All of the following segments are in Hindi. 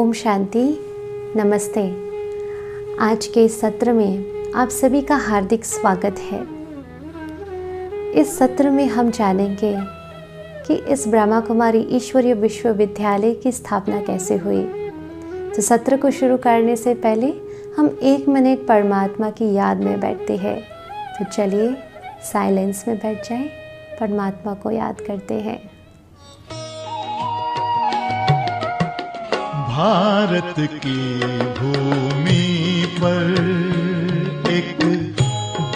ओम शांति। नमस्ते। आज के इस सत्र में आप सभी का हार्दिक स्वागत है। इस सत्र में हम जानेंगे कि इस ब्रह्मा कुमारी ईश्वरीय विश्वविद्यालय की स्थापना कैसे हुई। तो सत्र को शुरू करने से पहले हम 1 मिनट परमात्मा की याद में बैठते हैं। तो चलिए साइलेंस में बैठ जाएं, परमात्मा को याद करते हैं। भारत की भूमि पर एक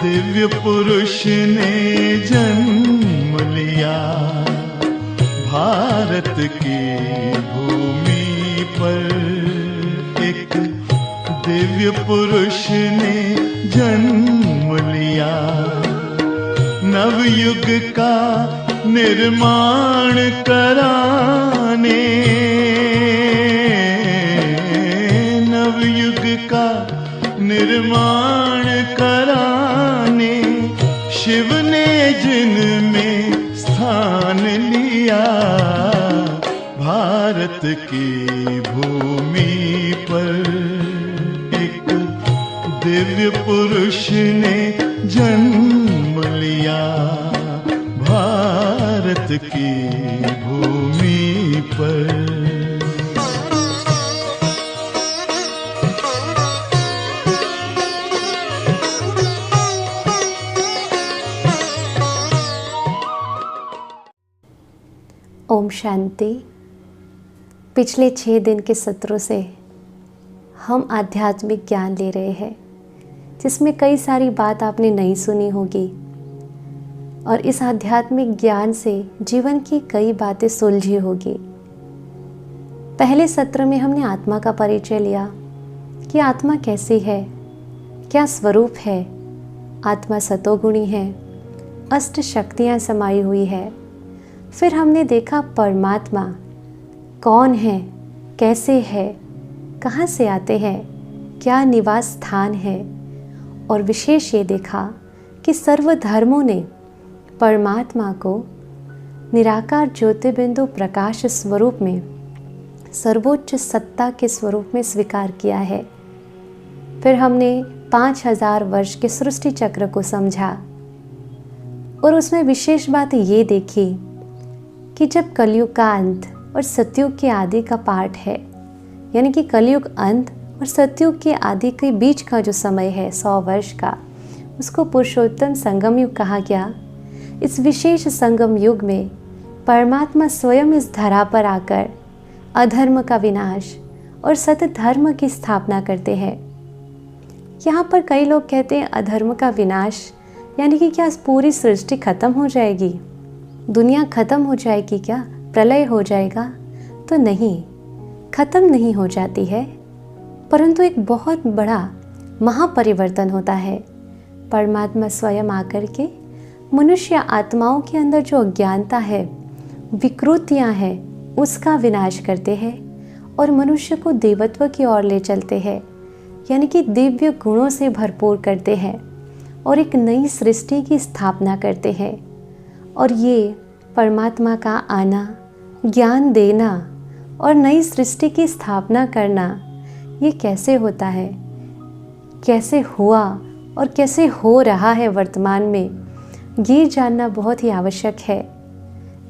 दिव्य पुरुष ने जन्म लिया। भारत की भूमि पर एक दिव्य पुरुष ने जन्म लिया। नवयुग का निर्माण कराने, निर्माण कराने शिव ने जिनमें स्थान लिया। भारत की भूमि पर एक दिव्य पुरुष ने जन्म लिया। भारत की भूमि पर ओम शांति। पिछले 6 दिन के सत्रों से हम आध्यात्मिक ज्ञान ले रहे हैं, जिसमें कई सारी बात आपने नहीं सुनी होगी और इस आध्यात्मिक ज्ञान से जीवन की कई बातें सुलझी होगी। पहले सत्र में हमने आत्मा का परिचय लिया कि आत्मा कैसी है, क्या स्वरूप है। आत्मा सतोगुणी है, अष्ट शक्तियाँ समाई हुई है। फिर हमने देखा परमात्मा कौन है, कैसे है, कहाँ से आते हैं, क्या निवास स्थान है। और विशेष ये देखा कि सर्व धर्मों ने परमात्मा को निराकार ज्योतिर्बिंदु प्रकाश स्वरूप में सर्वोच्च सत्ता के स्वरूप में स्वीकार किया है। फिर हमने 5000 वर्ष के सृष्टि चक्र को समझा और उसमें विशेष बात ये देखी कि जब कलयुग का अंत और सतयुग के आदि का पाठ है, यानी कि कलयुग अंत और सतयुग के आदि के बीच का जो समय है 100 वर्ष का, उसको पुरुषोत्तम संगम युग कहा गया। इस विशेष संगम युग में परमात्मा स्वयं इस धरा पर आकर अधर्म का विनाश और सत्य धर्म की स्थापना करते हैं। यहाँ पर कई लोग कहते हैं अधर्म का विनाश यानी कि क्या पूरी सृष्टि खत्म हो जाएगी, दुनिया खत्म हो जाएगी, क्या प्रलय हो जाएगा? तो नहीं, खत्म नहीं हो जाती है, परंतु एक बहुत बड़ा महापरिवर्तन होता है। परमात्मा स्वयं आकर के मनुष्य आत्माओं के अंदर जो अज्ञानता है, विकृतियां हैं, उसका विनाश करते हैं और मनुष्य को देवत्व की ओर ले चलते हैं, यानी कि दिव्य गुणों से भरपूर करते हैं और एक नई सृष्टि की स्थापना करते हैं। और ये परमात्मा का आना, ज्ञान देना और नई सृष्टि की स्थापना करना, ये कैसे होता है, कैसे हुआ और कैसे हो रहा है वर्तमान में, ये जानना बहुत ही आवश्यक है।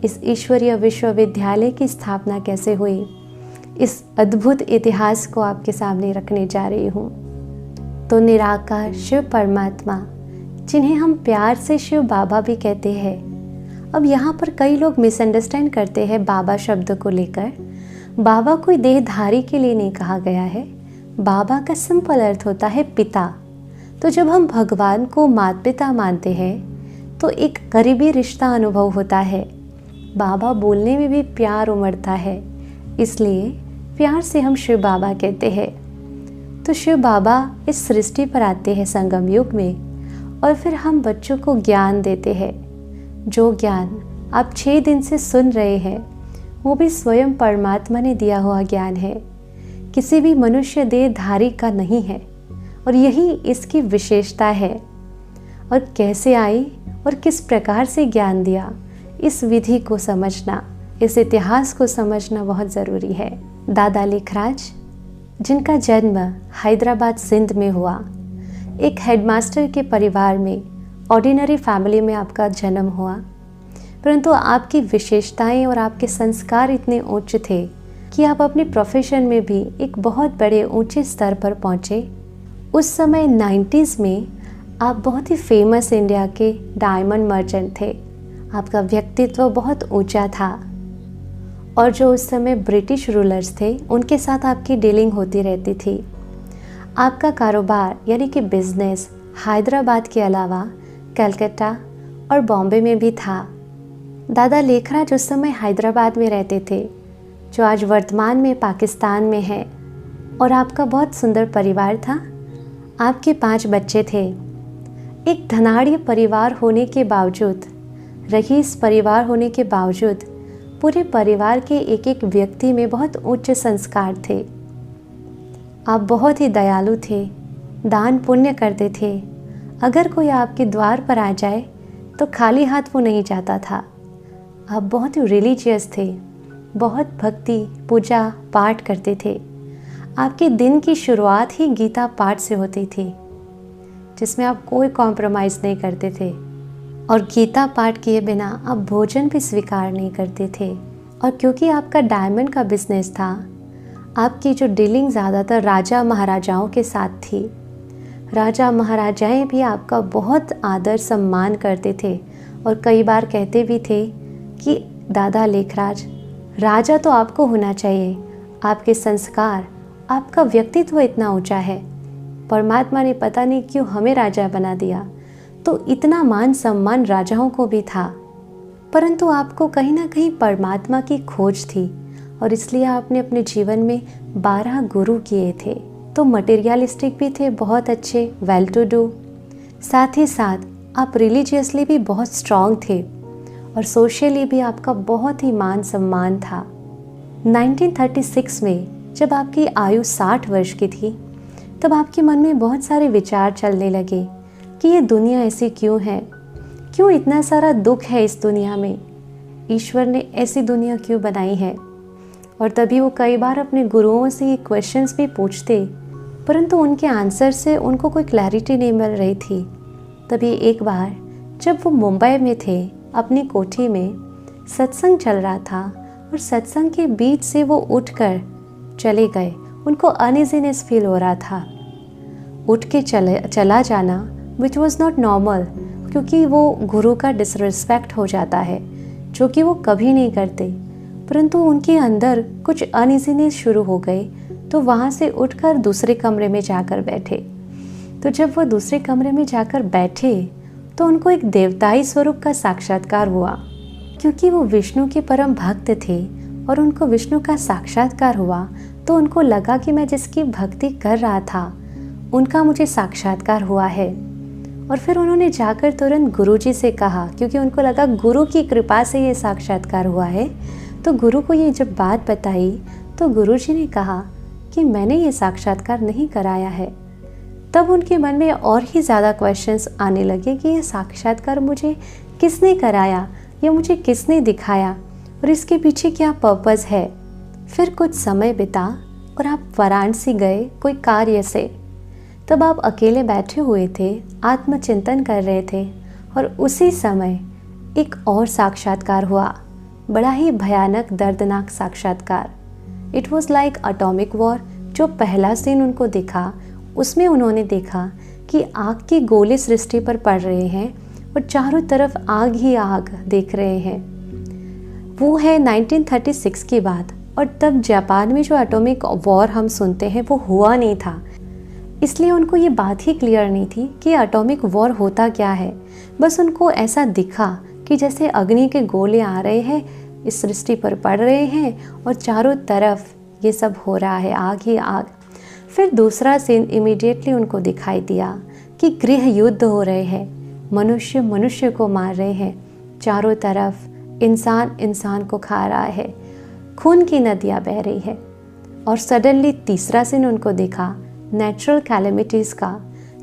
इस ईश्वरीय विश्वविद्यालय की स्थापना कैसे हुई, इस अद्भुत इतिहास को आपके सामने रखने जा रही हूँ। तो निराकार शिव परमात्मा, जिन्हें हम प्यार से शिव बाबा भी कहते हैं। अब यहाँ पर कई लोग मिसअंडरस्टैंड करते हैं बाबा शब्द को लेकर। बाबा कोई देहधारी के लिए नहीं कहा गया है। बाबा का सिंपल अर्थ होता है पिता। तो जब हम भगवान को माता पिता मानते हैं तो एक करीबी रिश्ता अनुभव होता है। बाबा बोलने में भी प्यार उमड़ता है, इसलिए प्यार से हम शिव बाबा कहते हैं। तो शिव बाबा इस सृष्टि पर आते हैं संगम युग में और फिर हम बच्चों को ज्ञान देते हैं। जो ज्ञान आप 6 दिन से सुन रहे हैं वो भी स्वयं परमात्मा ने दिया हुआ ज्ञान है, किसी भी मनुष्य देहधारी का नहीं है और यही इसकी विशेषता है। और कैसे आई और किस प्रकार से ज्ञान दिया, इस विधि को समझना, इस इतिहास को समझना बहुत ज़रूरी है। दादा लेखराज जिनका जन्म हैदराबाद सिंध में हुआ। एक हेडमास्टर के परिवार में, ऑर्डिनरी फैमिली में आपका जन्म हुआ, परंतु आपकी विशेषताएं और आपके संस्कार इतने उच्च थे कि आप अपने प्रोफेशन में भी एक बहुत बड़े ऊंचे स्तर पर पहुंचे। उस समय 90s में आप बहुत ही फेमस इंडिया के डायमंड मर्चेंट थे। आपका व्यक्तित्व बहुत ऊंचा था और जो उस समय ब्रिटिश रूलर्स थे उनके साथ आपकी डीलिंग होती रहती थी। आपका कारोबार यानी कि बिजनेस हैदराबाद के अलावा कलकत्ता और बॉम्बे में भी था। दादा लेखराज उस समय हैदराबाद में रहते थे, जो आज वर्तमान में पाकिस्तान में है। और आपका बहुत सुंदर परिवार था। आपके 5 बच्चे थे। एक धनाढ़ परिवार होने के बावजूद, रईस परिवार होने के बावजूद, पूरे परिवार के एक एक व्यक्ति में बहुत उच्च संस्कार थे। आप बहुत ही दयालु थे, दान पुण्य करते थे। अगर कोई आपके द्वार पर आ जाए तो खाली हाथ वो नहीं जाता था। आप बहुत ही रिलीजियस थे, बहुत भक्ति पूजा पाठ करते थे। आपके दिन की शुरुआत ही गीता पाठ से होती थी, जिसमें आप कोई कॉम्प्रोमाइज़ नहीं करते थे। और गीता पाठ किए बिना आप भोजन भी स्वीकार नहीं करते थे। और क्योंकि आपका डायमंड का बिजनेस था, आपकी जो डीलिंग ज़्यादातर राजा महाराजाओं के साथ थी। राजा महाराजाएं भी आपका बहुत आदर सम्मान करते थे और कई बार कहते भी थे कि दादा लेखराज, राजा तो आपको होना चाहिए, आपके संस्कार, आपका व्यक्तित्व इतना ऊंचा है। परमात्मा ने पता नहीं क्यों हमें राजा बना दिया। तो इतना मान सम्मान राजाओं को भी था, परंतु आपको कहीं ना कहीं परमात्मा की खोज थी और इसलिए आपने अपने जीवन में 12 गुरु किए थे। तो मटेरियलिस्टिक भी थे, बहुत अच्छे, वेल टू डू। साथ ही साथ आप रिलीजियसली भी बहुत स्ट्रांग थे और सोशली भी आपका बहुत ही मान सम्मान था। 1936 में जब आपकी आयु 60 वर्ष की थी, तब आपके मन में बहुत सारे विचार चलने लगे कि ये दुनिया ऐसी क्यों है, क्यों इतना सारा दुख है इस दुनिया में, ईश्वर ने ऐसी दुनिया क्यों बनाई है। और तभी वो कई बार अपने गुरुओं से ये क्वेश्चंस भी पूछते, परंतु उनके आंसर से उनको कोई क्लैरिटी नहीं मिल रही थी। तभी एक बार जब वो मुंबई में थे, अपनी कोठी में सत्संग चल रहा था और सत्संग के बीच से वो उठकर चले गए। उनको अनइजीनेस फील हो रहा था। उठ के चला जाना विच वॉज नॉट नॉर्मल, क्योंकि वो गुरु का डिसरिस्पेक्ट हो जाता है, जो कि वो कभी नहीं करते। परंतु उनके अंदर कुछ अनइजीनेस शुरू हो गई, तो वहाँ से उठकर दूसरे कमरे में जाकर बैठे। तो जब वो दूसरे कमरे में जाकर बैठे तो उनको एक देवताई स्वरूप का साक्षात्कार हुआ। क्योंकि वो विष्णु के परम भक्त थे और उनको विष्णु का साक्षात्कार हुआ, तो उनको लगा कि मैं जिसकी भक्ति कर रहा था उनका मुझे साक्षात्कार हुआ है। और फिर उन्होंने जाकर तुरंत गुरुजी से कहा, क्योंकि उनको लगा गुरु की कृपा से ये साक्षात्कार हुआ है। तो गुरु को ये जब बात बताई तो गुरुजी ने कहा कि मैंने ये साक्षात्कार नहीं कराया है। तब उनके मन में और ही ज़्यादा क्वेश्चंस आने लगे कि ये साक्षात्कार मुझे किसने कराया, ये मुझे किसने दिखाया और इसके पीछे क्या पर्पज़ है। फिर कुछ समय बिता और आप वाराणसी गए कोई कार्य से। तब आप अकेले बैठे हुए थे, आत्मचिंतन कर रहे थे और उसी समय एक और साक्षात्कार हुआ, बड़ा ही भयानक दर्दनाक साक्षात्कार। It was like atomic war. जो पहला सीन उनको दिखा उसमें उन्होंने देखा कि आग के गोले सृष्टि पर पड़ रहे हैं और चारों तरफ आग ही आग देख रहे हैं। वो है 1936 की बात। और तब जापान में जो एटॉमिक वॉर हम सुनते हैं वो हुआ नहीं था, इसलिए उनको ये बात ही क्लियर नहीं थी कि एटॉमिक वॉर होता क्या है। बस उनको ऐसा दिखा कि जैसे अग्नि के गोले आ रहे हैं, इस सृष्टि पर पड़ रहे हैं और चारों तरफ ये सब हो रहा है, आग ही आग। फिर दूसरा सीन इमीडिएटली उनको दिखाई दिया कि गृह युद्ध हो रहे हैं, मनुष्य मनुष्य को मार रहे हैं, चारों तरफ इंसान इंसान को खा रहा है, खून की नदियाँ बह रही है। और सडनली तीसरा सीन उनको दिखा नेचुरल कैलेमिटीज़ का,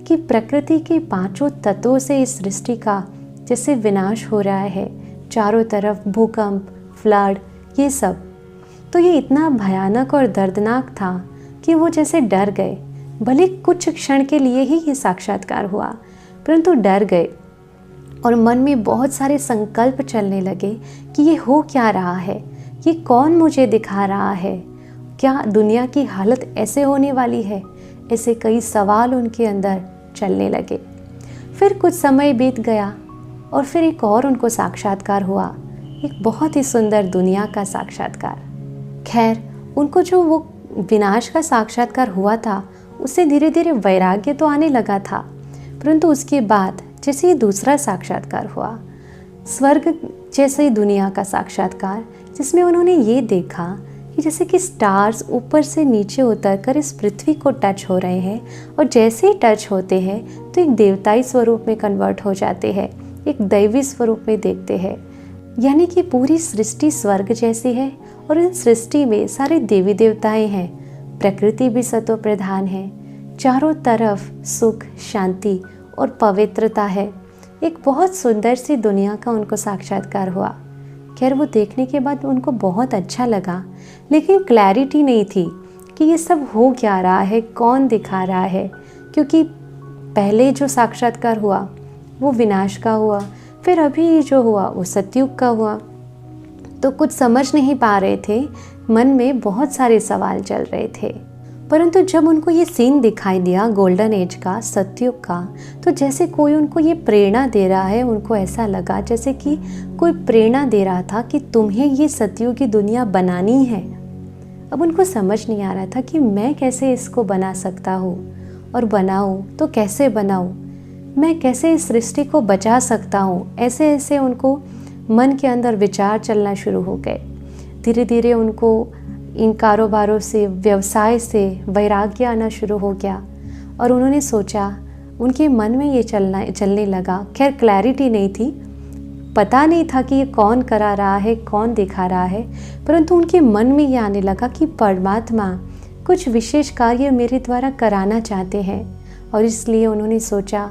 कि प्रकृति के 5 तत्वों से इस सृष्टि का जैसे विनाश हो रहा है, चारों तरफ भूकंप, फ्लड, ये सब। तो ये इतना भयानक और दर्दनाक था कि वो जैसे डर गए। भले कुछ क्षण के लिए ही ये साक्षात्कार हुआ, परंतु डर गए और मन में बहुत सारे संकल्प चलने लगे कि ये हो क्या रहा है, ये कौन मुझे दिखा रहा है, क्या दुनिया की हालत ऐसे होने वाली है। ऐसे कई सवाल उनके अंदर चलने लगे। फिर कुछ समय बीत गया और फिर एक और उनको साक्षात्कार हुआ, एक बहुत ही सुंदर दुनिया का साक्षात्कार। खैर, उनको जो वो विनाश का साक्षात्कार हुआ था उससे धीरे धीरे वैराग्य तो आने लगा था, परंतु उसके बाद जैसे ही दूसरा साक्षात्कार हुआ, स्वर्ग जैसे दुनिया का साक्षात्कार, जिसमें उन्होंने ये देखा कि जैसे कि स्टार्स ऊपर से नीचे उतरकर इस पृथ्वी को टच हो रहे हैं और जैसे ही टच होते हैं तो एक देवताई स्वरूप में कन्वर्ट हो जाते हैं, एक दैवी स्वरूप में देखते हैं। यानी कि पूरी सृष्टि स्वर्ग जैसी है और इन सृष्टि में सारे देवी देवताएं हैं, प्रकृति भी सत्व प्रधान है, चारों तरफ सुख, शांति और पवित्रता है। एक बहुत सुंदर सी दुनिया का उनको साक्षात्कार हुआ। खैर, वो देखने के बाद उनको बहुत अच्छा लगा, लेकिन क्लैरिटी नहीं थी कि ये सब हो क्या रहा है, कौन दिखा रहा है, क्योंकि पहले जो साक्षात्कार हुआ वो विनाश का हुआ, फिर अभी जो हुआ वो सतयुग का हुआ। तो कुछ समझ नहीं पा रहे थे, मन में बहुत सारे सवाल चल रहे थे। परंतु जब उनको ये सीन दिखाई दिया गोल्डन एज का, सतयुग का, तो जैसे कोई उनको ये प्रेरणा दे रहा है। उनको ऐसा लगा जैसे कि कोई प्रेरणा दे रहा था कि तुम्हें ये सतयुग की दुनिया बनानी है। अब उनको समझ नहीं आ रहा था कि मैं कैसे इसको बना सकता हूँ, और बनाऊँ तो कैसे बनाऊँ, मैं कैसे इस सृष्टि को बचा सकता हूँ। ऐसे ऐसे उनको मन के अंदर विचार चलना शुरू हो गए। धीरे धीरे उनको इन कारोबारों से, व्यवसाय से वैराग्य आना शुरू हो गया और उन्होंने सोचा, उनके मन में ये चलने लगा। खैर, क्लैरिटी नहीं थी, पता नहीं था कि ये कौन करा रहा है, कौन दिखा रहा है, परंतु उनके मन में ये आने लगा कि परमात्मा कुछ विशेष कार्य मेरे द्वारा कराना चाहते हैं। और इसलिए उन्होंने सोचा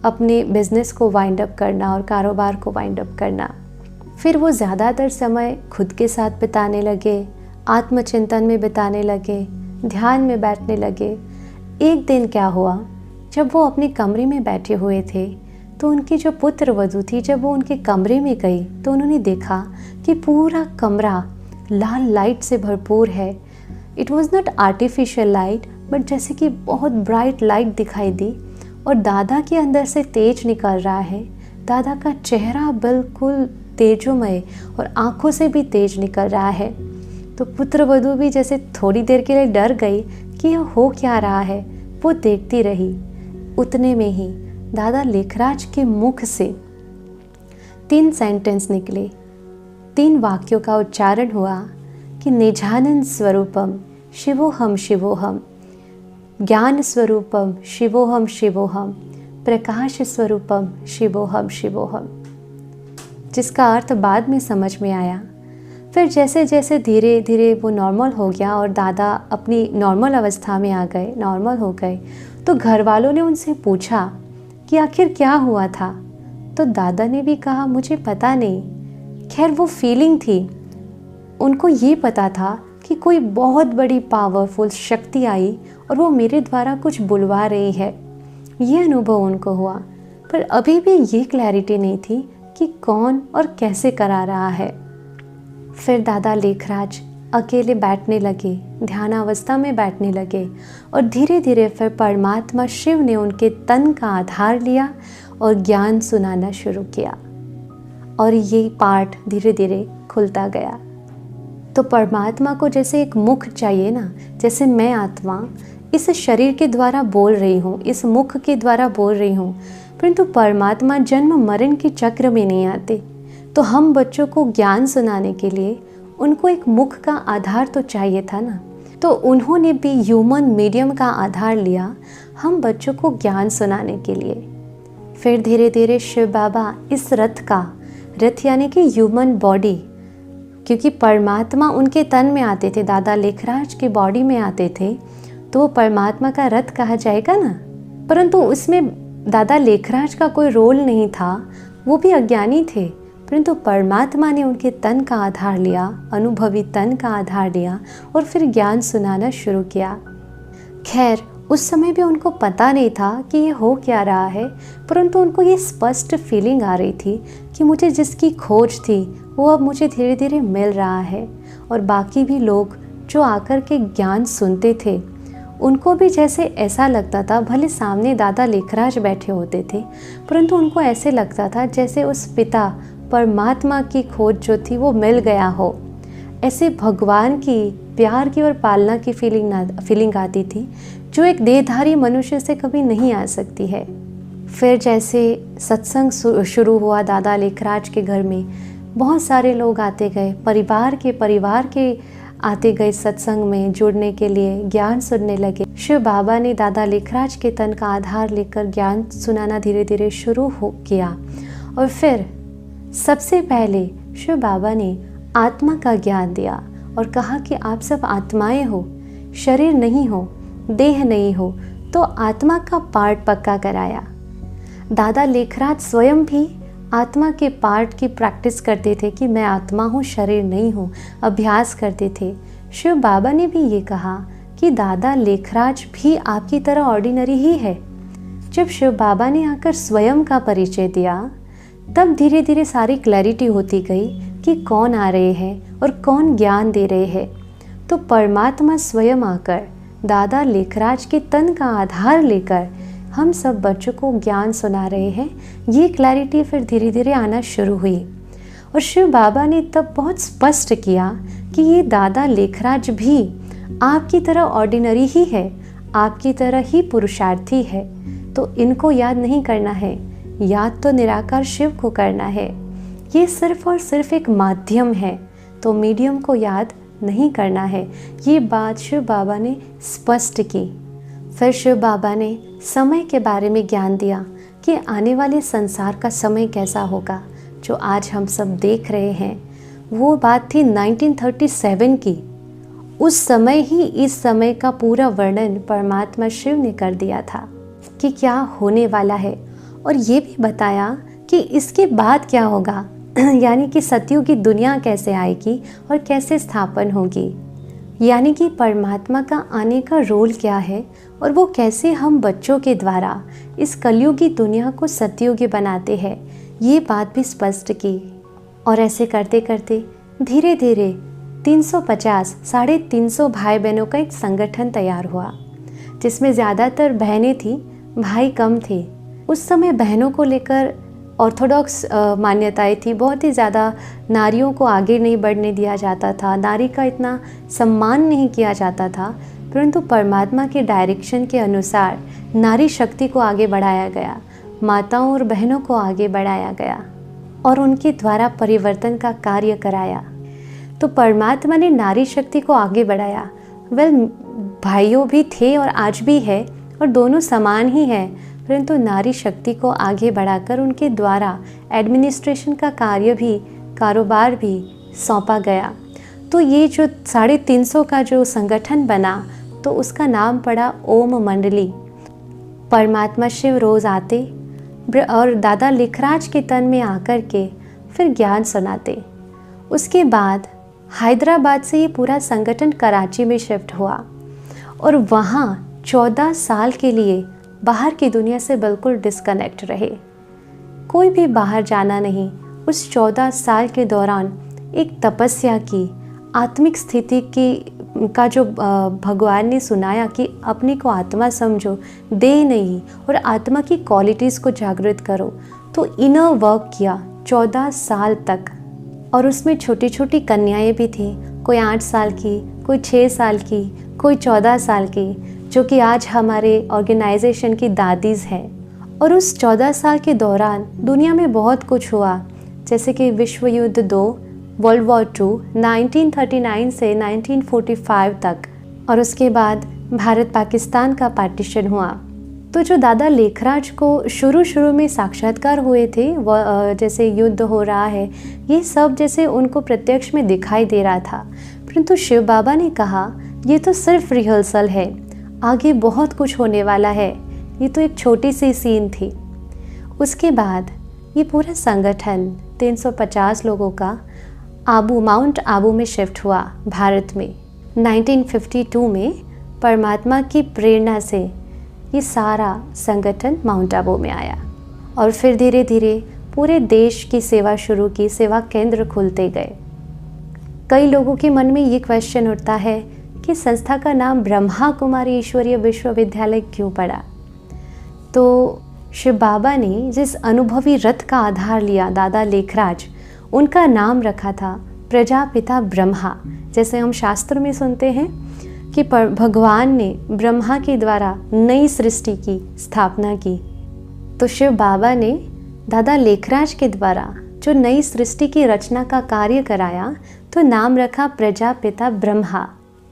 अपने बिजनेस को वाइंड अप करना और कारोबार को वाइंड अप करना। फिर वो ज़्यादातर समय खुद के साथ बिताने लगे, आत्मचिंतन में बिताने लगे, ध्यान में बैठने लगे। एक दिन क्या हुआ, जब वो अपने कमरे में बैठे हुए थे तो उनकी जो पुत्र वधू थी, जब वो उनके कमरे में गई तो उन्होंने देखा कि पूरा कमरा लाल लाइट से भरपूर है। It was not artificial light, but जैसे कि बहुत ब्राइट लाइट दिखाई दी और दादा के अंदर से तेज निकल रहा है। दादा का चेहरा बिल्कुल तेजोमय और आंखों से भी तेज निकल रहा है। तो पुत्र वधू भी जैसे थोड़ी देर के लिए डर गई कि यह हो क्या रहा है। वो देखती रही। उतने में ही दादा लेखराज के मुख से 3 सेंटेंस निकले, 3 वाक्यों का उच्चारण हुआ कि निजानंद स्वरूपम शिवोहम शिवोहम, ज्ञान स्वरूपम शिवोहम शिवोहम, प्रकाश स्वरूपम शिवोहम शिवोहम, जिसका अर्थ बाद में समझ में आया। फिर जैसे जैसे धीरे धीरे वो नॉर्मल हो गया और दादा अपनी नॉर्मल अवस्था में आ गए, नॉर्मल हो गए, तो घर वालों ने उनसे पूछा कि आखिर क्या हुआ था। तो दादा ने भी कहा, मुझे पता नहीं। खैर, वो फीलिंग थी, उनको ये पता था कि कोई बहुत बड़ी पावरफुल शक्ति आई और वो मेरे द्वारा कुछ बुलवा रही है। ये अनुभव उनको हुआ, पर अभी भी ये क्लैरिटी नहीं थी कि कौन और कैसे करा रहा है। फिर दादा लेखराज अकेले बैठने लगे, ध्यानावस्था में बैठने लगे और धीरे धीरे फिर परमात्मा शिव ने उनके तन का आधार लिया और ज्ञान सुनाना शुरू किया और ये पाठ धीरे धीरे खुलता गया। तो परमात्मा को जैसे एक मुख चाहिए ना, जैसे मैं आत्मा इस शरीर के द्वारा बोल रही हूँ, इस मुख के द्वारा बोल रही हूँ, परंतु परमात्मा जन्म मरण के चक्र में नहीं आते। तो हम बच्चों को ज्ञान सुनाने के लिए उनको एक मुख का आधार तो चाहिए था ना। तो उन्होंने भी ह्यूमन मीडियम का आधार लिया हम बच्चों को ज्ञान सुनाने के लिए। फिर धीरे धीरे शिव बाबा इस रथ यानी कि ह्यूमन बॉडी, क्योंकि परमात्मा उनके तन में आते थे, दादा लेखराज के बॉडी में आते थे, तो वो परमात्मा का रथ कहा जाएगा ना। परंतु उसमें दादा लेखराज का कोई रोल नहीं था, वो भी अज्ञानी थे, परंतु परमात्मा ने उनके तन का आधार लिया, अनुभवी तन का आधार लिया और फिर ज्ञान सुनाना शुरू किया। खैर उस समय भी उनको पता नहीं था कि ये हो क्या रहा है, परंतु उनको ये स्पष्ट फीलिंग आ रही थी कि मुझे जिसकी खोज थी वो अब मुझे धीरे धीरे मिल रहा है। और बाकी भी लोग जो आकर के ज्ञान सुनते थे उनको भी जैसे ऐसा लगता था, भले सामने दादा लेखराज बैठे होते थे, परंतु उनको ऐसे लगता था जैसे उस पिता परमात्मा की खोज जो थी वो मिल गया हो। ऐसे भगवान की प्यार की और पालना की फीलिंग आती थी जो एक देहधारी मनुष्य से कभी नहीं आ सकती है। फिर जैसे सत्संग शुरू हुआ दादा लेखराज के घर में, बहुत सारे लोग आते गए, परिवार के आते गए सत्संग में जुड़ने के लिए, ज्ञान सुनने लगे। शिव बाबा ने दादा लेखराज के तन का आधार लेकर ज्ञान सुनाना धीरे धीरे शुरू किया। और फिर सबसे पहले शिव बाबा ने आत्मा का ज्ञान दिया और कहा कि आप सब आत्माएं हो, शरीर नहीं हो, देह नहीं हो, तो आत्मा का पार्ट पक्का कराया। दादा लेखराज स्वयं भी आत्मा के पार्ट की प्रैक्टिस करते थे कि मैं आत्मा हूँ, शरीर नहीं हूँ, अभ्यास करते थे। शिव बाबा ने भी ये कहा कि दादा लेखराज भी आपकी तरह ऑर्डिनरी ही है। जब शिव बाबा ने आकर स्वयं का परिचय दिया तब धीरे धीरे सारी क्लैरिटी होती गई कि कौन आ रहे हैं और कौन ज्ञान दे रहे हैं। तो परमात्मा स्वयं आकर दादा लेखराज के तन का आधार लेकर हम सब बच्चों को ज्ञान सुना रहे हैं। ये क्लैरिटी फिर धीरे धीरे आना शुरू हुई और शिव बाबा ने तब बहुत स्पष्ट किया कि ये दादा लेखराज भी आपकी तरह ऑर्डिनरी ही है, आपकी तरह ही पुरुषार्थी है। तो इनको याद नहीं करना है, याद तो निराकार शिव को करना है। ये सिर्फ और सिर्फ एक माध्यम है, तो मीडियम को याद नहीं करना है। ये बात शिव बाबा ने स्पष्ट की। फिर शिव बाबा ने समय के बारे में ज्ञान दिया कि आने वाले संसार का समय कैसा होगा, जो आज हम सब देख रहे हैं। वो बात थी 1937 की। उस समय ही इस समय का पूरा वर्णन परमात्मा शिव ने कर दिया था कि क्या होने वाला है, और ये भी बताया कि इसके बाद क्या होगा, यानी कि सतयुग की दुनिया कैसे आएगी और कैसे स्थापन होगी, यानी कि परमात्मा का आने का रोल क्या है और वो कैसे हम बच्चों के द्वारा इस कलयुगी दुनिया को सतयुगी बनाते हैं। ये बात भी स्पष्ट की। और ऐसे करते करते धीरे धीरे 350 350 भाई बहनों का एक संगठन तैयार हुआ, जिसमें ज़्यादातर बहनें थी, भाई कम थे। उस समय बहनों को लेकर ऑर्थोडॉक्स मान्यताएं थी, बहुत ही ज़्यादा नारियों को आगे नहीं बढ़ने दिया जाता था, नारी का इतना सम्मान नहीं किया जाता था। परंतु परमात्मा के डायरेक्शन के अनुसार नारी शक्ति को आगे बढ़ाया गया, माताओं और बहनों को आगे बढ़ाया गया और उनके द्वारा परिवर्तन का कार्य कराया। तो परमात्मा ने नारी शक्ति को आगे बढ़ाया। भाइयों भी थे और आज भी है और दोनों समान ही है, परंतु नारी शक्ति को आगे बढ़ाकर उनके द्वारा एडमिनिस्ट्रेशन का कार्य भी, कारोबार भी सौंपा गया। तो ये जो 350 का जो संगठन बना, तो उसका नाम पड़ा ओम मंडली। परमात्मा शिव रोज़ आते और दादा लेखराज के तन में आकर के फिर ज्ञान सुनाते। उसके बाद हैदराबाद से ये पूरा संगठन कराची में शिफ्ट हुआ और वहाँ 14 साल के लिए बाहर की दुनिया से बिल्कुल डिस्कनेक्ट रहे। कोई भी बाहर जाना नहीं। उस 14 साल के दौरान एक तपस्या की, आत्मिक स्थिति का जो भगवान ने सुनाया कि अपने को आत्मा समझो, देह नहीं, और आत्मा की क्वालिटीज़ को जागृत करो। तो इनर वर्क किया 14 साल तक। और उसमें छोटी छोटी कन्याएं भी थी, कोई 8 साल की, कोई 6 साल की, कोई 14 साल की, जो कि आज हमारे ऑर्गेनाइजेशन की दादीज़ हैं। और उस 14 साल के दौरान दुनिया में बहुत कुछ हुआ, जैसे कि विश्व युद्ध 2, वर्ल्ड वॉर 2, 1939 से 1945 तक, और उसके बाद भारत पाकिस्तान का पार्टीशन हुआ। तो जो दादा लेखराज को शुरू में साक्षात्कार हुए थे, जैसे युद्ध हो रहा है, ये सब जैसे उनको प्रत्यक्ष में दिखाई दे रहा था। परंतु शिव बाबा ने कहा ये तो सिर्फ रिहर्सल है, आगे बहुत कुछ होने वाला है, ये तो एक छोटी सी सीन थी। उसके बाद ये पूरा संगठन 350 लोगों का माउंट आबू में शिफ्ट हुआ भारत में। 1952 में परमात्मा की प्रेरणा से ये सारा संगठन माउंट आबू में आया और फिर धीरे धीरे पूरे देश की सेवा शुरू की, सेवा केंद्र खुलते गए। कई लोगों के मन में ये क्वेश्चन उठता है कि संस्था का नाम ब्रह्मा कुमारी ईश्वरीय विश्वविद्यालय क्यों पड़ा। तो शिव बाबा ने जिस अनुभवी रथ का आधार लिया, दादा लेखराज, उनका नाम रखा था प्रजापिता ब्रह्मा। जैसे हम शास्त्र में सुनते हैं कि भगवान ने ब्रह्मा के द्वारा नई सृष्टि की स्थापना की, तो शिव बाबा ने दादा लेखराज के द्वारा जो नई सृष्टि की रचना का कार्य कराया, तो नाम रखा प्रजापिता ब्रह्मा।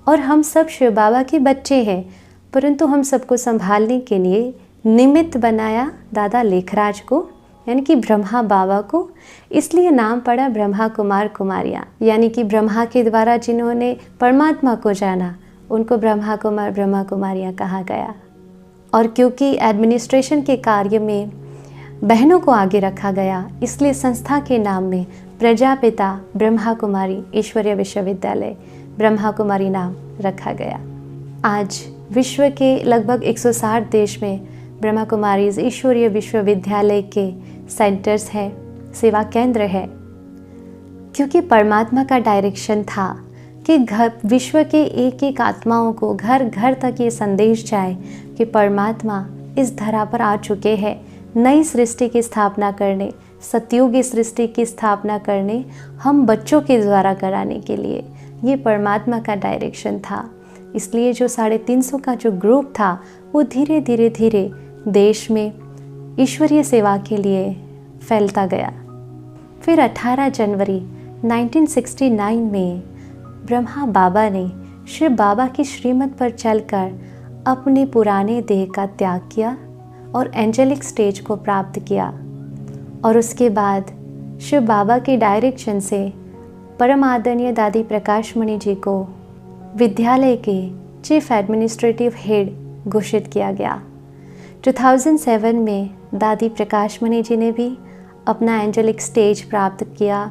और हम सब शिव बाबा के बच्चे हैं, परंतु हम सबको संभालने के लिए निमित्त बनाया दादा लेखराज को, यानी कि ब्रह्मा बाबा को। इसलिए नाम पड़ा ब्रह्मा कुमार कुमारियाँ, यानी कि ब्रह्मा के द्वारा जिन्होंने परमात्मा को जाना, उनको ब्रह्मा कुमार ब्रह्मा कुमारियाँ कहा गया। और क्योंकि एडमिनिस्ट्रेशन के कार्य में बहनों को आगे रखा गया, इसलिए संस्था के नाम में प्रजापिता ब्रह्मा कुमारी ईश्वरीय विश्वविद्यालय ब्रह्मा कुमारी नाम रखा गया। आज विश्व के लगभग 160 देश में ब्रह्मा कुमारी ईश्वरीय विश्वविद्यालय के सेंटर्स हैं, सेवा केंद्र है, क्योंकि परमात्मा का डायरेक्शन था कि विश्व के एक एक आत्माओं को घर घर तक ये संदेश जाए कि परमात्मा इस धरा पर आ चुके हैं नई सृष्टि की स्थापना करने, सतयुगी सृष्टि की स्थापना करने, हम बच्चों के द्वारा कराने के लिए। ये परमात्मा का डायरेक्शन था। इसलिए जो 350 का जो ग्रुप था, वो धीरे धीरे धीरे देश में ईश्वरीय सेवा के लिए फैलता गया। फिर 18 जनवरी 1969 में ब्रह्मा बाबा ने शिव बाबा की श्रीमत पर चलकर अपने पुराने देह का त्याग किया और एंजेलिक स्टेज को प्राप्त किया। और उसके बाद शिव बाबा के डायरेक्शन से परम आदरणीय दादी प्रकाश मणि जी को विद्यालय के चीफ एडमिनिस्ट्रेटिव हेड घोषित किया गया। 2007 में दादी प्रकाश मणि जी ने भी अपना एंजेलिक स्टेज प्राप्त किया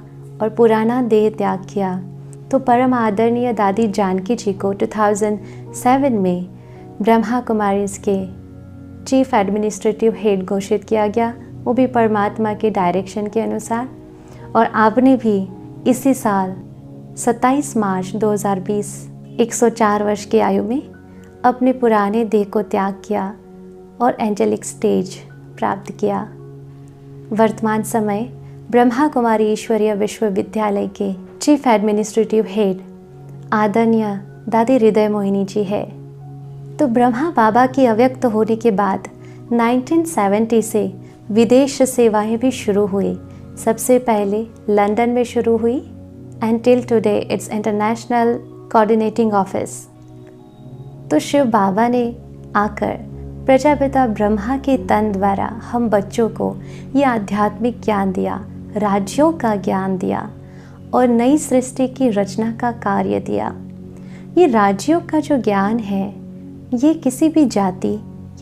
और पुराना देह त्याग किया। तो परम आदरणीय दादी जानकी जी को 2007 में ब्रह्मा कुमारीज के चीफ एडमिनिस्ट्रेटिव हेड घोषित किया गया, वो भी परमात्मा के डायरेक्शन के अनुसार। और आपने भी इसी साल 27 मार्च 2020 104 वर्ष की आयु में अपने पुराने देह को त्याग किया और एंजेलिक स्टेज प्राप्त किया। वर्तमान समय ब्रह्मा कुमारी ईश्वरीय विश्वविद्यालय के चीफ एडमिनिस्ट्रेटिव हेड आदरणीय दादी हृदय मोहिनी जी है। तो ब्रह्मा बाबा की अव्यक्त होने के बाद 1970 से विदेश सेवाएं भी शुरू हुई। सबसे पहले लंदन में शुरू हुई and till today it's international coordinating office. तो शिव बाबा ने आकर प्रजापिता ब्रह्मा के तन द्वारा हम बच्चों को ये आध्यात्मिक ज्ञान दिया, राज्यों का ज्ञान दिया और नई सृष्टि की रचना का कार्य दिया। ये राज्यों का जो ज्ञान है, ये किसी भी जाति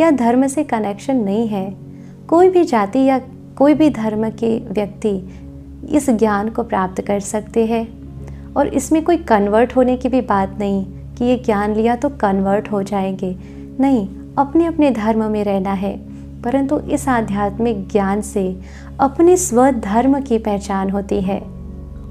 या धर्म से कनेक्शन नहीं है। कोई भी जाति या कोई भी धर्म के व्यक्ति इस ज्ञान को प्राप्त कर सकते हैं और इसमें कोई कन्वर्ट होने की भी बात नहीं कि ये ज्ञान लिया तो कन्वर्ट हो जाएंगे। नहीं, अपने अपने धर्म में रहना है, परंतु इस आध्यात्मिक ज्ञान से अपने स्वधर्म की पहचान होती है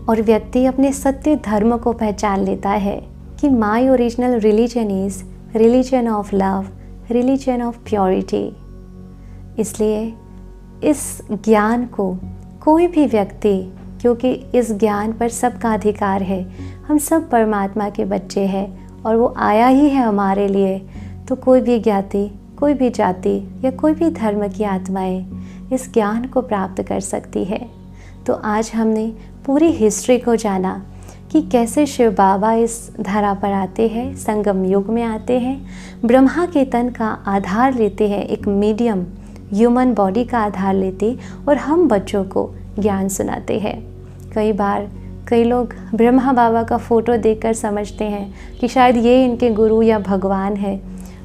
और व्यक्ति अपने सत्य धर्म को पहचान लेता है कि my original religion is religion of love, religion of purity. इसलिए इस ज्ञान को कोई भी व्यक्ति, क्योंकि इस ज्ञान पर सबका अधिकार है, हम सब परमात्मा के बच्चे हैं और वो आया ही है हमारे लिए, तो कोई भी ज्ञाति, कोई भी जाति या कोई भी धर्म की आत्माएं इस ज्ञान को प्राप्त कर सकती है। तो आज हमने पूरी हिस्ट्री को जाना कि कैसे शिव बाबा इस धरा पर आते हैं, संगम युग में आते हैं, ब्रह्मा के तन का आधार लेते हैं, एक मीडियम ह्यूमन बॉडी का आधार लेते और हम बच्चों को ज्ञान सुनाते हैं। कई बार कई लोग ब्रह्मा बाबा का फ़ोटो देखकर समझते हैं कि शायद ये इनके गुरु या भगवान है,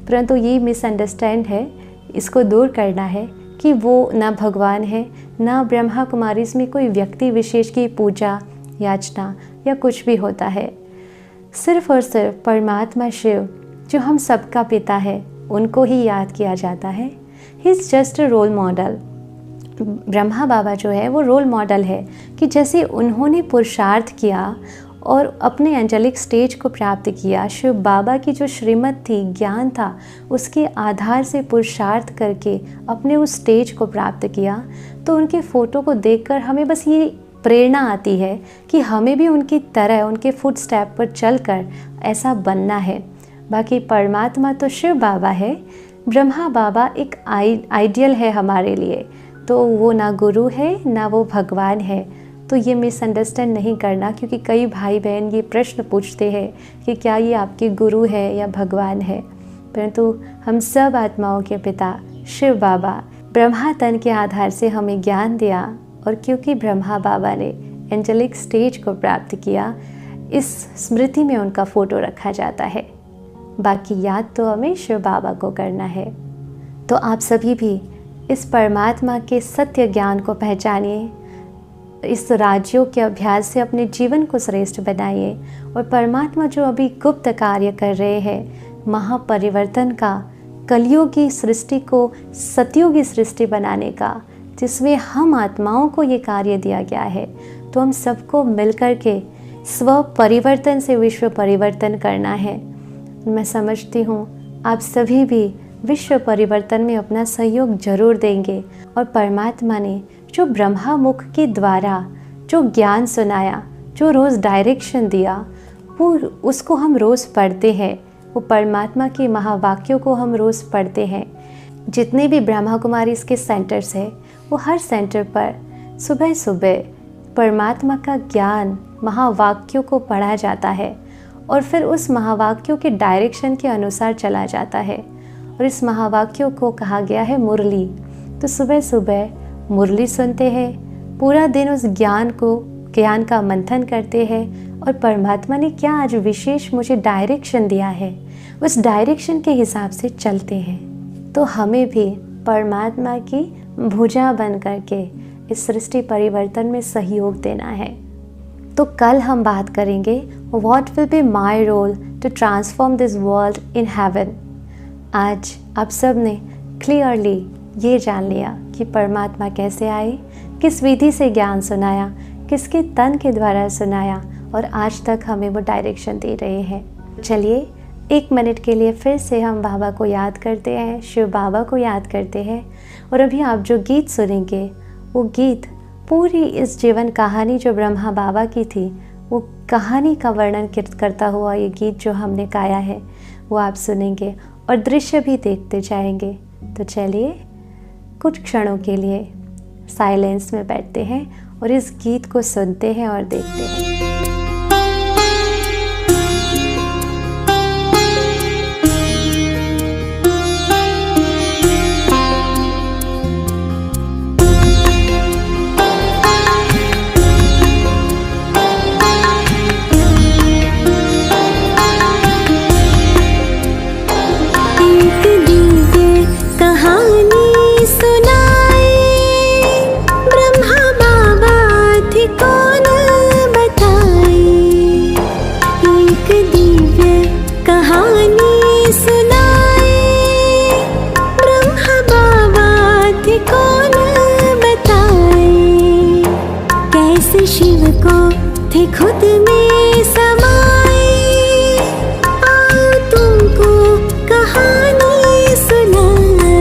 परंतु ये मिसअंडरस्टैंड है। इसको दूर करना है कि वो ना भगवान है, ना ब्रह्मा कुमारीज में कोई व्यक्ति विशेष की पूजा याचना या कुछ भी होता है। सिर्फ और सिर्फ परमात्मा शिव जो हम सबका पिता है, उनको ही याद किया जाता है। He is just a role model. Brahma Baba जो है वो रोल मॉडल है कि जैसे उन्होंने पुरुषार्थ किया और अपने एंजेलिक स्टेज को प्राप्त किया, शिव बाबा की जो श्रीमत थी, ज्ञान था, उसके आधार से पुरुषार्थ करके अपने उस स्टेज को प्राप्त किया। तो उनके फ़ोटो को देखकर हमें बस ये प्रेरणा आती है कि हमें भी उनकी तरह, उनके फुट स्टेप पर चलकर ऐसा बनना है। बाकी परमात्मा तो शिव बाबा है, ब्रह्मा बाबा एक आइडियल है हमारे लिए। तो वो ना गुरु है ना वो भगवान है। तो ये मिसअंडरस्टैंड नहीं करना, क्योंकि कई भाई बहन ये प्रश्न पूछते हैं कि क्या ये आपके गुरु है या भगवान है। परंतु हम सब आत्माओं के पिता शिव बाबा ब्रह्मा तन के आधार से हमें ज्ञान दिया, और क्योंकि ब्रह्मा बाबा ने एंजेलिक स्टेज को प्राप्त किया, इस स्मृति में उनका फ़ोटो रखा जाता है। बाकी याद तो हमें शिव बाबा को करना है। तो आप सभी भी इस परमात्मा के सत्य ज्ञान को पहचानिए, इस राजयोग के अभ्यास से अपने जीवन को श्रेष्ठ बनाइए, और परमात्मा जो अभी गुप्त कार्य कर रहे हैं, महापरिवर्तन का, कलयुगी सृष्टि को सतयुगी सृष्टि बनाने का, जिसमें हम आत्माओं को ये कार्य दिया गया है, तो हम सबको मिलकर के स्व परिवर्तन से विश्व परिवर्तन करना है। मैं समझती हूँ आप सभी भी विश्व परिवर्तन में अपना सहयोग जरूर देंगे, और परमात्मा ने जो ब्रह्मा मुख के द्वारा जो ज्ञान सुनाया, जो रोज़ डायरेक्शन दिया, वो उसको हम रोज़ पढ़ते हैं। वो परमात्मा के महावाक्यों को हम रोज़ पढ़ते हैं। जितने भी ब्रह्मा कुमारी इसके सेंटर्स हैं, वो हर सेंटर पर सुबह सुबह परमात्मा का ज्ञान, महावाक्यों को पढ़ा जाता है, और फिर उस महावाक्यों के डायरेक्शन के अनुसार चला जाता है। और इस महावाक्यों को कहा गया है मुरली। तो सुबह सुबह मुरली सुनते हैं, पूरा दिन उस ज्ञान का मंथन करते हैं, और परमात्मा ने क्या आज विशेष मुझे डायरेक्शन दिया है, उस डायरेक्शन के हिसाब से चलते हैं। तो हमें भी परमात्मा की भुजा बन करके इस सृष्टि परिवर्तन में सहयोग देना है। तो कल हम बात करेंगे what will be my role to transform this world in heaven. आज आप सब ने क्लियरली ये जान लिया कि परमात्मा कैसे आए, किस विधि से ज्ञान सुनाया, किसके तन के द्वारा सुनाया, और आज तक हमें वो डायरेक्शन दे रहे हैं। चलिए 1 मिनट के लिए फिर से हम बाबा को याद करते हैं, शिव बाबा को याद करते हैं। और अभी आप जो गीत सुनेंगे, वो गीत पूरी इस जीवन कहानी जो ब्रह्मा बाबा की थी, वो कहानी का वर्णन करता हुआ ये गीत जो हमने गाया है, वो आप सुनेंगे और दृश्य भी देखते जाएंगे। तो चलिए कुछ क्षणों के लिए साइलेंस में बैठते हैं और इस गीत को सुनते हैं और देखते हैं। खुद में समाए, आओ तुमको कहानी सुनाए।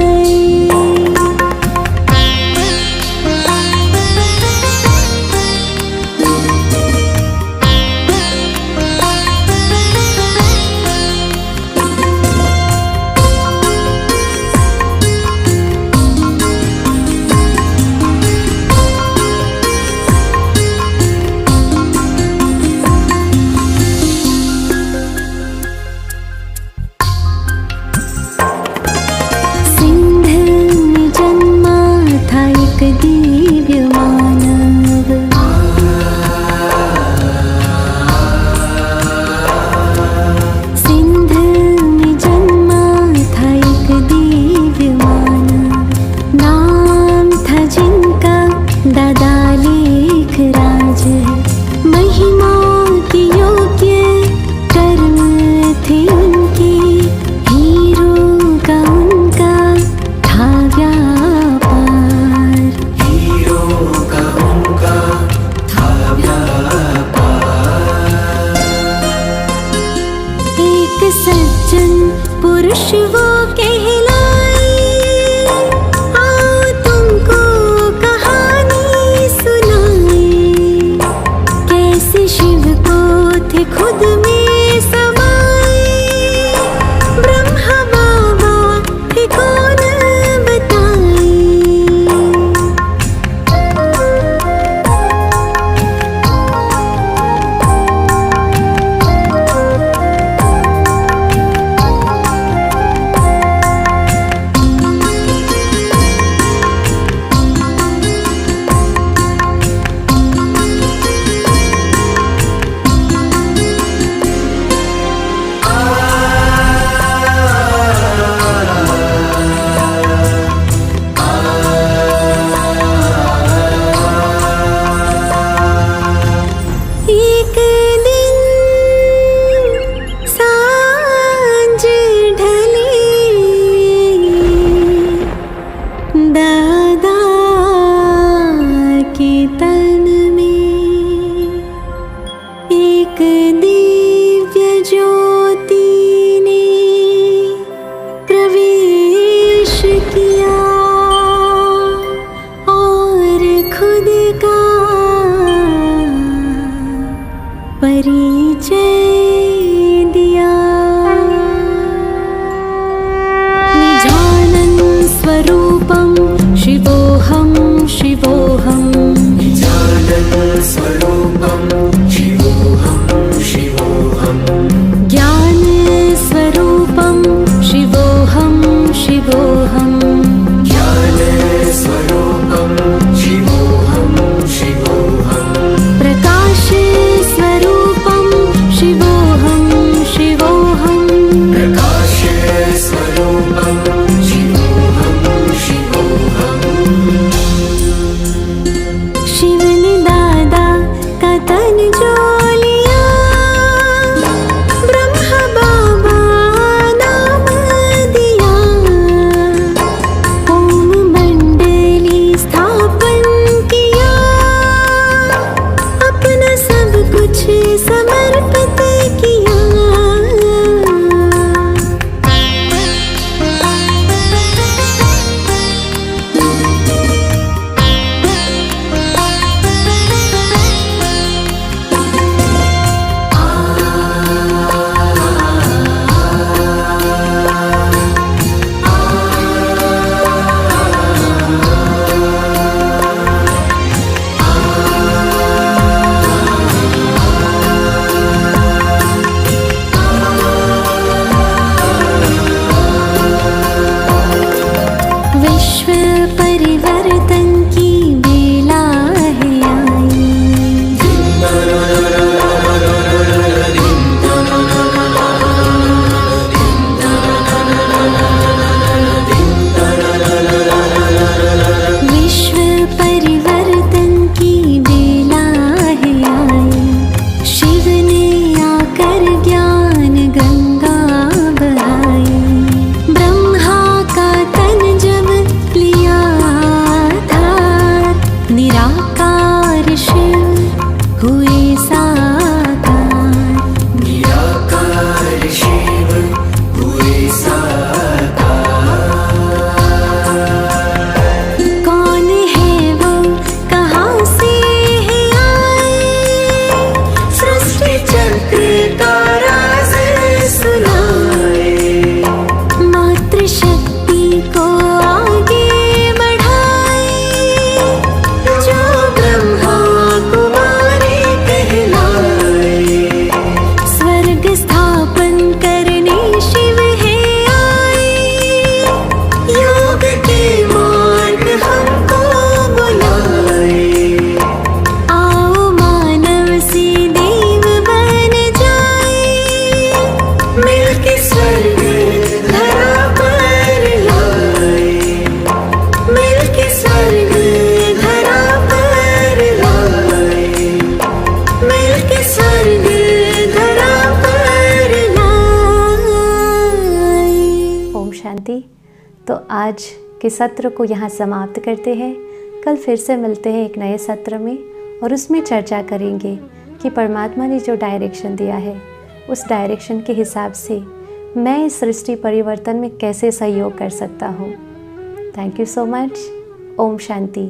एक दिव्य ज्योति ने प्रवेश किया और खुद का परिचय दिया। निजानन स्वरूपं शिवोऽहं शिवोऽहं, निजानन स्वरूपं शिवोऽहं शिवोऽहं, ज्ञान स्वरूपं शिवोऽहं शिवोऽहं, ज्ञान स्वरूपं शिवोऽहं शिवोऽहं, प्रकाश स्वरूपं शिवोऽहं शिवोऽहं, प्रकाश स्वरूपं शिवोऽहं शिवोऽहं। शिव ने दादा का तन जो लिया, ब्रह्मा बाबा नाम दिया। ओम मंडली स्थापन किया, अपना सब कुछ समर्पित किया। विश्व परिवर्तन की बेला है आई, विश्व परिवर्तन की बेला है आई। शिव ने आकर ज्ञान गंगा बहाई। ब्रह्मा का तन जब लिया था, निराकार शिव हुए साकार। निराकार शिव हुए साकार। कौन है वो, कहाँ से है आए, सृष्टि चक्र का राज सुनाए, मातृशक्ति को आगे बढ़ाए। जो ब्रह्मा कुमारी कहलाए। स्वर्ग स्थापन करने शिव है आए, योग के मार्ग हमको बुलाए। आओ मानव से देव बन जाए। मिलके स्वर्ग धरा पर लाए, मिलके स्वर्ग धरा पर लाए, मिलके स्वर्ग धरा पर लाए। ओम शांति। तो आज के सत्र को यहाँ समाप्त करते हैं। कल फिर से मिलते हैं एक नए सत्र में और उसमें चर्चा करेंगे कि परमात्मा ने जो डायरेक्शन दिया है उस डायरेक्शन के हिसाब से मैं इस सृष्टि परिवर्तन में कैसे सहयोग कर सकता हूँ। Thank you so much. Om Shanti.